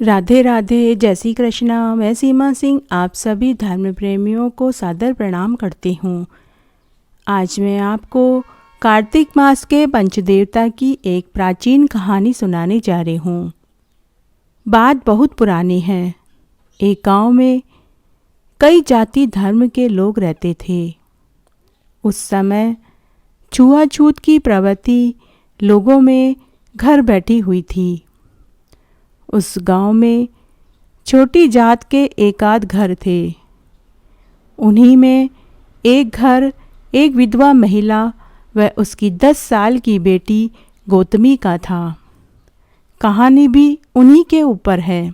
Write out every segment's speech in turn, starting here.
राधे राधे, जय श्री कृष्णा। मैं सीमा सिंह आप सभी धर्म प्रेमियों को सादर प्रणाम करती हूँ। आज मैं आपको कार्तिक मास के पंचदेवता की एक प्राचीन कहानी सुनाने जा रही हूँ। बात बहुत पुरानी है। एक गांव में कई जाति धर्म के लोग रहते थे। उस समय छुआछूत की प्रवृत्ति लोगों में घर बैठी हुई थी। उस गांव में छोटी जात के एकाध घर थे। उन्हीं में एक घर एक विधवा महिला व उसकी 10 साल की बेटी गौतमी का था। कहानी भी उन्हीं के ऊपर है।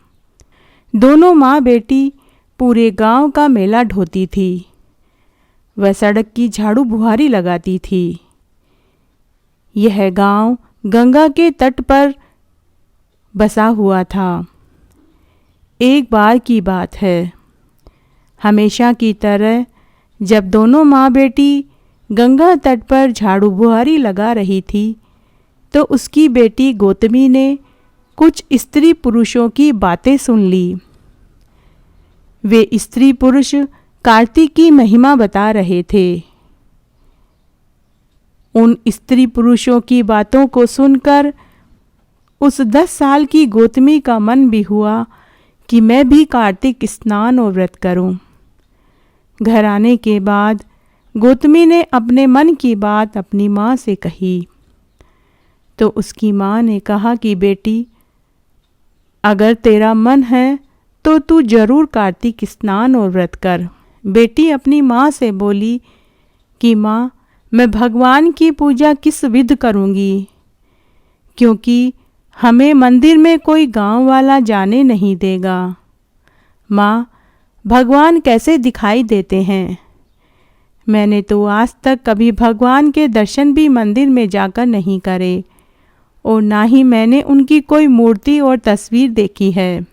दोनों माँ बेटी पूरे गांव का मेला ढोती थी। वह सड़क की झाड़ू बुहारी लगाती थी। यह गांव गंगा के तट पर बसा हुआ था। एक बार की बात है, हमेशा की तरह जब दोनों माँ बेटी गंगा तट पर झाड़ू बुहारी लगा रही थी तो उसकी बेटी गौतमी ने कुछ स्त्री पुरुषों की बातें सुन ली। वे स्त्री पुरुष कार्तिक की महिमा बता रहे थे। उन स्त्री पुरुषों की बातों को सुनकर उस 10 साल की गौतमी का मन भी हुआ कि मैं भी कार्तिक स्नान और व्रत करूं। घर आने के बाद गौतमी ने अपने मन की बात अपनी माँ से कही तो उसकी माँ ने कहा कि बेटी, अगर तेरा मन है तो तू जरूर कार्तिक स्नान और व्रत कर। बेटी अपनी माँ से बोली कि माँ, मैं भगवान की पूजा किस विधि करूँगी, क्योंकि हमें मंदिर में कोई गांव वाला जाने नहीं देगा। माँ, भगवान कैसे दिखाई देते हैं? मैंने तो आज तक कभी भगवान के दर्शन भी मंदिर में जाकर नहीं करे और ना ही मैंने उनकी कोई मूर्ति और तस्वीर देखी है।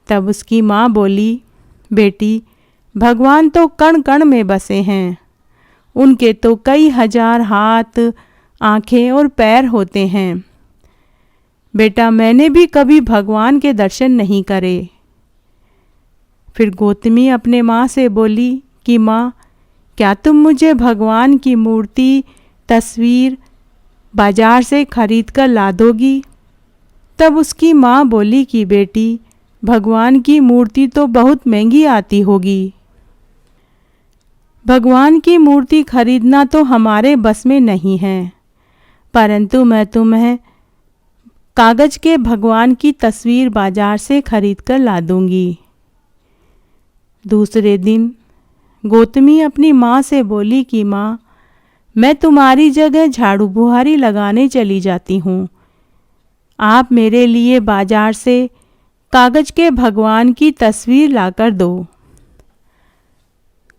तब उसकी माँ बोली, बेटी, भगवान तो कण कण में बसे हैं। उनके तो कई हजार हाथ, आँखें और पैर होते हैं। बेटा, मैंने भी कभी भगवान के दर्शन नहीं करे। फिर गौतमी अपने माँ से बोली कि माँ, क्या तुम मुझे भगवान की मूर्ति, तस्वीर बाजार से खरीद कर ला दोगी? तब उसकी माँ बोली कि बेटी, भगवान की मूर्ति तो बहुत महंगी आती होगी। भगवान की मूर्ति खरीदना तो हमारे बस में नहीं है, परंतु मैं तुम्हें कागज के भगवान की तस्वीर बाजार से खरीद कर ला दूंगी। दूसरे दिन गौतमी अपनी माँ से बोली कि माँ, मैं तुम्हारी जगह झाड़ू बुहारी लगाने चली जाती हूँ। आप मेरे लिए बाजार से कागज के भगवान की तस्वीर लाकर दो।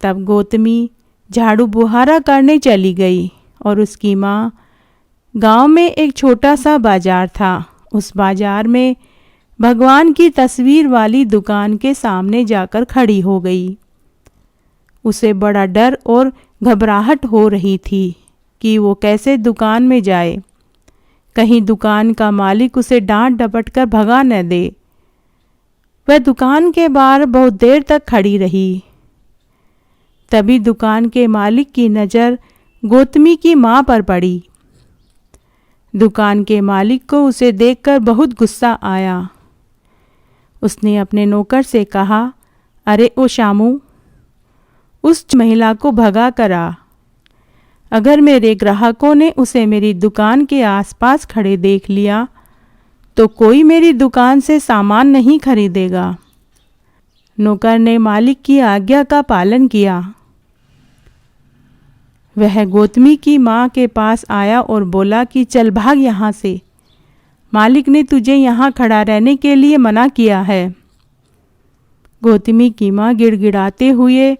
तब गौतमी झाड़ू बुहारा करने चली गई और उसकी माँ गांव में एक छोटा सा बाजार था। उस बाजार में भगवान की तस्वीर वाली दुकान के सामने जाकर खड़ी हो गई। उसे बड़ा डर और घबराहट हो रही थी कि वो कैसे दुकान में जाए, कहीं दुकान का मालिक उसे डांट डपट कर भगा न दे। वह दुकान के बाहर बहुत देर तक खड़ी रही। तभी दुकान के मालिक की नज़र गौतमी की माँ पर पड़ी। दुकान के मालिक को उसे देखकर बहुत गुस्सा आया। उसने अपने नौकर से कहा, अरे ओ शामू, उस महिला को भगा कर आ। अगर मेरे ग्राहकों ने उसे मेरी दुकान के आसपास खड़े देख लिया तो कोई मेरी दुकान से सामान नहीं खरीदेगा। नौकर ने मालिक की आज्ञा का पालन किया। वह गौतमी की माँ के पास आया और बोला कि चल भाग यहाँ से, मालिक ने तुझे यहाँ खड़ा रहने के लिए मना किया है। गौतमी की माँ गिड़गिड़ाते हुए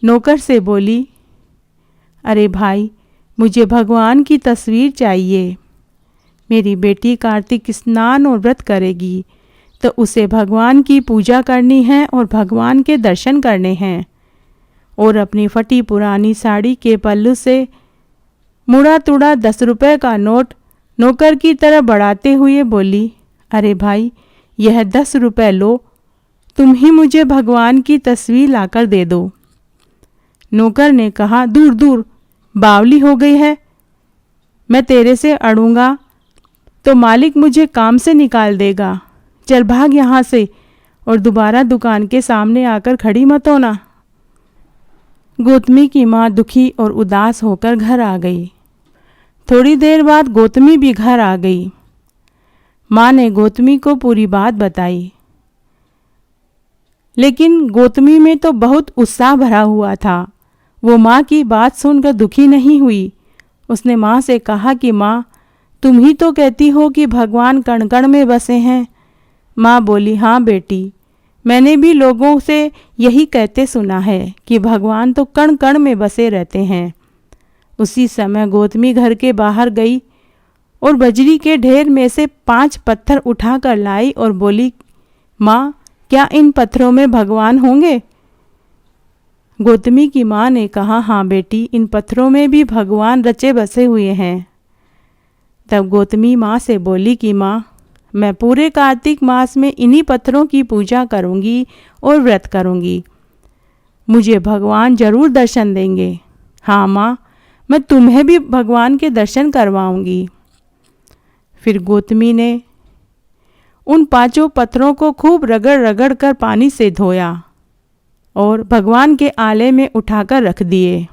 नौकर से बोली, अरे भाई, मुझे भगवान की तस्वीर चाहिए। मेरी बेटी कार्तिक स्नान और व्रत करेगी तो उसे भगवान की पूजा करनी है और भगवान के दर्शन करने हैं। और अपनी फटी पुरानी साड़ी के पल्लू से मुड़ा तुड़ा 10 रुपए का नोट नौकर की तरफ बढ़ाते हुए बोली, अरे भाई, यह 10 रुपए लो, तुम ही मुझे भगवान की तस्वीर लाकर दे दो। नौकर ने कहा, दूर दूर, बावली हो गई है, मैं तेरे से अड़ूंगा तो मालिक मुझे काम से निकाल देगा। चल भाग यहाँ से और दोबारा दुकान के सामने आकर खड़ी मत होना। गौतमी की माँ दुखी और उदास होकर घर आ गई। थोड़ी देर बाद गौतमी भी घर आ गई। माँ ने गौतमी को पूरी बात बताई, लेकिन गौतमी में तो बहुत उत्साह भरा हुआ था। वो माँ की बात सुनकर दुखी नहीं हुई। उसने माँ से कहा कि माँ, तुम ही तो कहती हो कि भगवान कण कण में बसे हैं। माँ बोली, हाँ बेटी, मैंने भी लोगों से यही कहते सुना है कि भगवान तो कण कण में बसे रहते हैं। उसी समय गौतमी घर के बाहर गई और बजरी के ढेर में से 5 पत्थर उठाकर लाई और बोली, माँ, क्या इन पत्थरों में भगवान होंगे? गौतमी की माँ ने कहा, हाँ बेटी, इन पत्थरों में भी भगवान रचे बसे हुए हैं। तब गौतमी माँ से बोली कि माँ, मैं पूरे कार्तिक मास में इन्हीं पत्थरों की पूजा करूँगी और व्रत करूँगी। मुझे भगवान जरूर दर्शन देंगे। हाँ माँ, मैं तुम्हें भी भगवान के दर्शन करवाऊँगी। फिर गौतमी ने उन 5 पत्थरों को खूब रगड़ रगड़ कर पानी से धोया और भगवान के आले में उठाकर रख दिए।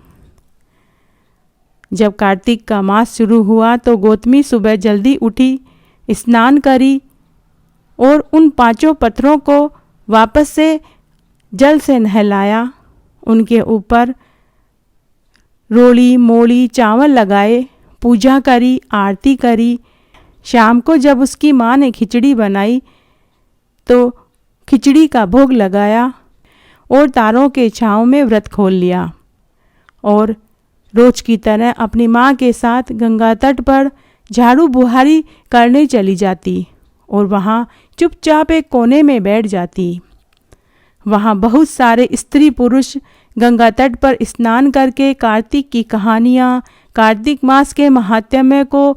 जब कार्तिक का मास शुरू हुआ तो गौतमी सुबह जल्दी उठी, स्नान करी और उन 5 पत्थरों को वापस से जल से नहलाया। उनके ऊपर रोली मोली चावल लगाए, पूजा करी, आरती करी। शाम को जब उसकी माँ ने खिचड़ी बनाई तो खिचड़ी का भोग लगाया और तारों के छाँव में व्रत खोल लिया और रोज की तरह अपनी माँ के साथ गंगा तट पर झाड़ू बुहारी करने चली जाती और वहाँ चुपचाप एक कोने में बैठ जाती। वहाँ बहुत सारे स्त्री पुरुष गंगा तट पर स्नान करके कार्तिक की कहानियाँ, कार्तिक मास के महात्म्य को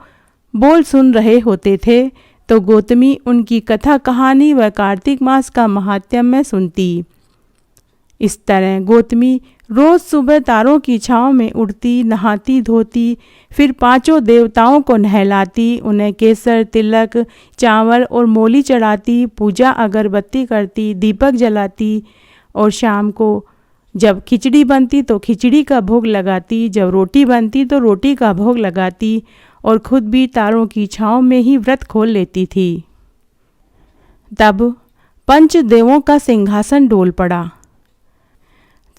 बोल सुन रहे होते थे, तो गौतमी उनकी कथा कहानी व कार्तिक मास का महात्म्य सुनती। इस तरह गौतमी रोज सुबह तारों की छाँव में उड़ती, नहाती धोती, फिर 5 देवताओं को नहलाती, उन्हें केसर, तिलक, चावल और मोली चढ़ाती, पूजा अगरबत्ती करती, दीपक जलाती और शाम को जब खिचड़ी बनती तो खिचड़ी का भोग लगाती, जब रोटी बनती तो रोटी का भोग लगाती और खुद भी तारों की छाँव में ही व्रत खोल लेती थी। तब पंचदेवों का सिंहासन डोल पड़ा।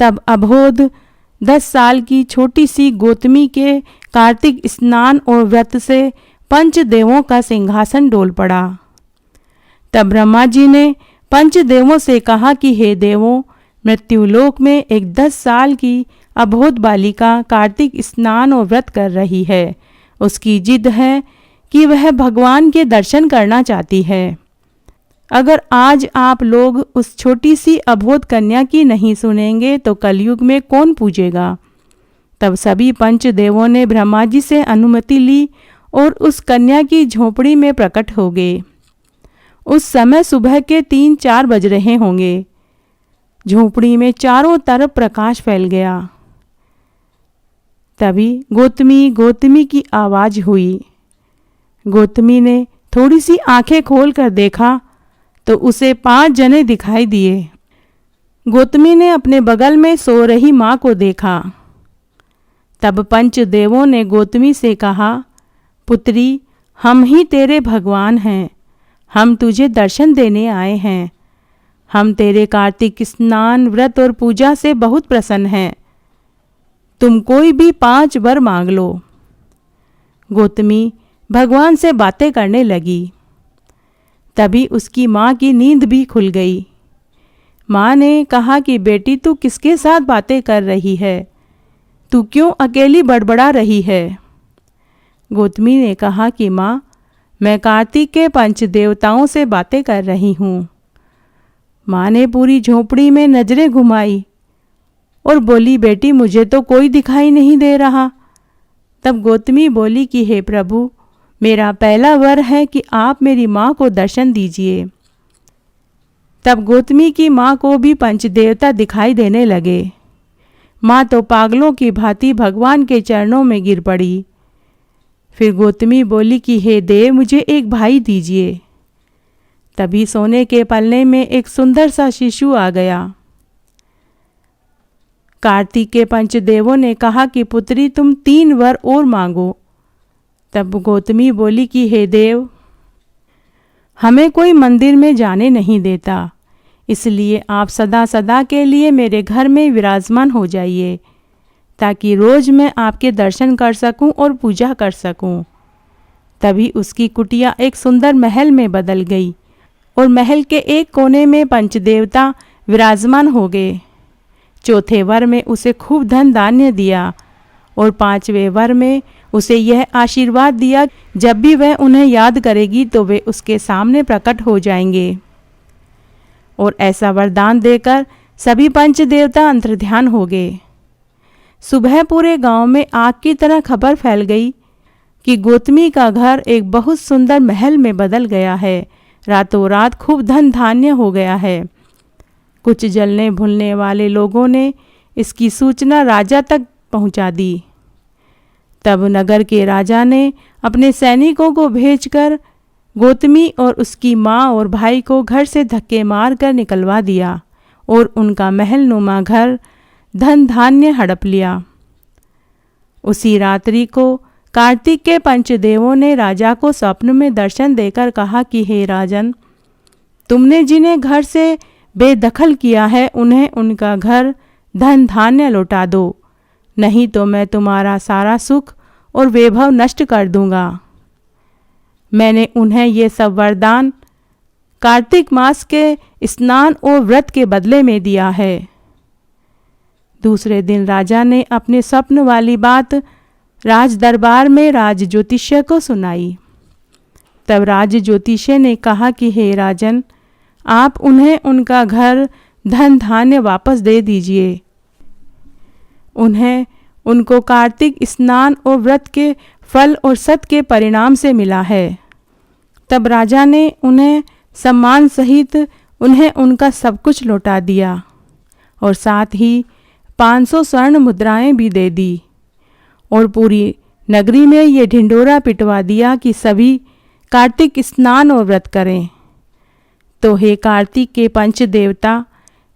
तब अबोध 10 साल की छोटी सी गौतमी के कार्तिक स्नान और व्रत से पंचदेवों का सिंहासन डोल पड़ा। तब ब्रह्मा जी ने पंचदेवों से कहा कि हे देवों, मृत्युलोक में एक 10 साल की अबोध बालिका कार्तिक स्नान और व्रत कर रही है। उसकी जिद है कि वह भगवान के दर्शन करना चाहती है। अगर आज आप लोग उस छोटी सी अबोध कन्या की नहीं सुनेंगे तो कलयुग में कौन पूजेगा। तब सभी पंचदेवों ने ब्रह्मा जी से अनुमति ली और उस कन्या की झोपड़ी में प्रकट हो गए। उस समय सुबह के 3-4 बज रहे होंगे। झोपड़ी में चारों तरफ प्रकाश फैल गया। तभी गौतमी गौतमी की आवाज़ हुई। गौतमी ने थोड़ी सी आंखें खोलकर देखा तो उसे 5 जने दिखाई दिए। गौतमी ने अपने बगल में सो रही माँ को देखा। तब पंचदेवों ने गौतमी से कहा, पुत्री, हम ही तेरे भगवान हैं, हम तुझे दर्शन देने आए हैं। हम तेरे कार्तिक स्नान, व्रत और पूजा से बहुत प्रसन्न हैं। तुम कोई भी 5 वर मांग लो। गौतमी भगवान से बातें करने लगी। तभी उसकी माँ की नींद भी खुल गई। माँ ने कहा कि बेटी, तू किसके साथ बातें कर रही है? तू क्यों अकेली बड़बड़ा रही है? गौतमी ने कहा कि माँ, मैं कार्तिक के पंचदेवताओं से बातें कर रही हूँ। माँ ने पूरी झोपड़ी में नजरें घुमाई और बोली, बेटी, मुझे तो कोई दिखाई नहीं दे रहा। तब गौतमी बोली कि हे प्रभु, मेरा पहला वर है कि आप मेरी माँ को दर्शन दीजिए। तब गौतमी की माँ को भी पंचदेवता दिखाई देने लगे। माँ तो पागलों की भांति भगवान के चरणों में गिर पड़ी। फिर गौतमी बोली कि हे देव, मुझे एक भाई दीजिए। तभी सोने के पलने में एक सुंदर सा शिशु आ गया। कार्तिक के पंचदेवों ने कहा कि पुत्री, तुम 3 वर और मांगो। तब गौतमी बोली कि हे देव, हमें कोई मंदिर में जाने नहीं देता, इसलिए आप सदा सदा के लिए मेरे घर में विराजमान हो जाइए, ताकि रोज मैं आपके दर्शन कर सकूं और पूजा कर सकूं। तभी उसकी कुटिया एक सुंदर महल में बदल गई और महल के एक कोने में पंचदेवता विराजमान हो गए। चौथे वर में उसे खूब धन धान्य दिया और 5वें वर में उसे यह आशीर्वाद दिया, जब भी वह उन्हें याद करेगी तो वे उसके सामने प्रकट हो जाएंगे। और ऐसा वरदान देकर सभी पंचदेवता अंतर्ध्यान हो गए। सुबह पूरे गांव में आग की तरह खबर फैल गई कि गौतमी का घर एक बहुत सुंदर महल में बदल गया है, रातों रात खूब धन धान्य हो गया है। कुछ जलने भूलने वाले लोगों ने इसकी सूचना राजा तक पहुंचा दी। तब नगर के राजा ने अपने सैनिकों को भेजकर गौतमी और उसकी माँ और भाई को घर से धक्के मारकर निकलवा दिया और उनका महल नुमा घर धन धान्य हड़प लिया। उसी रात्रि को कार्तिक के पंचदेवों ने राजा को स्वप्न में दर्शन देकर कहा कि हे राजन, तुमने जिन्हें घर से बेदखल किया है उन्हें उनका घर धन धान्य लौटा दो, नहीं तो मैं तुम्हारा सारा सुख और वैभव नष्ट कर दूंगा। मैंने उन्हें ये सब वरदान कार्तिक मास के स्नान और व्रत के बदले में दिया है। दूसरे दिन राजा ने अपने स्वप्न वाली बात राज दरबार में राज ज्योतिष्य को सुनाई। तब राज ज्योतिष्य ने कहा कि हे राजन, आप उन्हें उनका घर धन धान्य वापस दे दीजिए। उन्हें उनको कार्तिक स्नान और व्रत के फल और सत के परिणाम से मिला है। तब राजा ने उन्हें सम्मान सहित उन्हें उनका सब कुछ लौटा दिया और साथ ही 500 स्वर्ण मुद्राएं भी दे दी और पूरी नगरी में ये ढिंडोरा पिटवा दिया कि सभी कार्तिक स्नान और व्रत करें। तो हे कार्तिक के पंच देवता,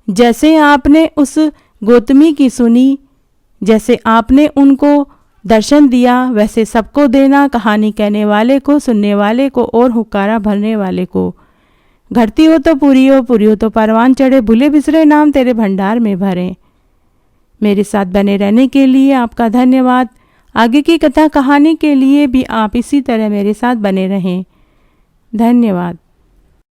जैसे आपने उस गौतमी की सुनी, जैसे आपने उनको दर्शन दिया, वैसे सबको देना, कहानी कहने वाले को, सुनने वाले को और हुक्कारा भरने वाले को। घटती हो तो पूरी हो तो परवान चढ़े, भूले बिसरे नाम तेरे भंडार में भरें। मेरे साथ बने रहने के लिए आपका धन्यवाद। आगे की कथा कहानी के लिए भी आप इसी तरह मेरे साथ बने रहें। धन्यवाद।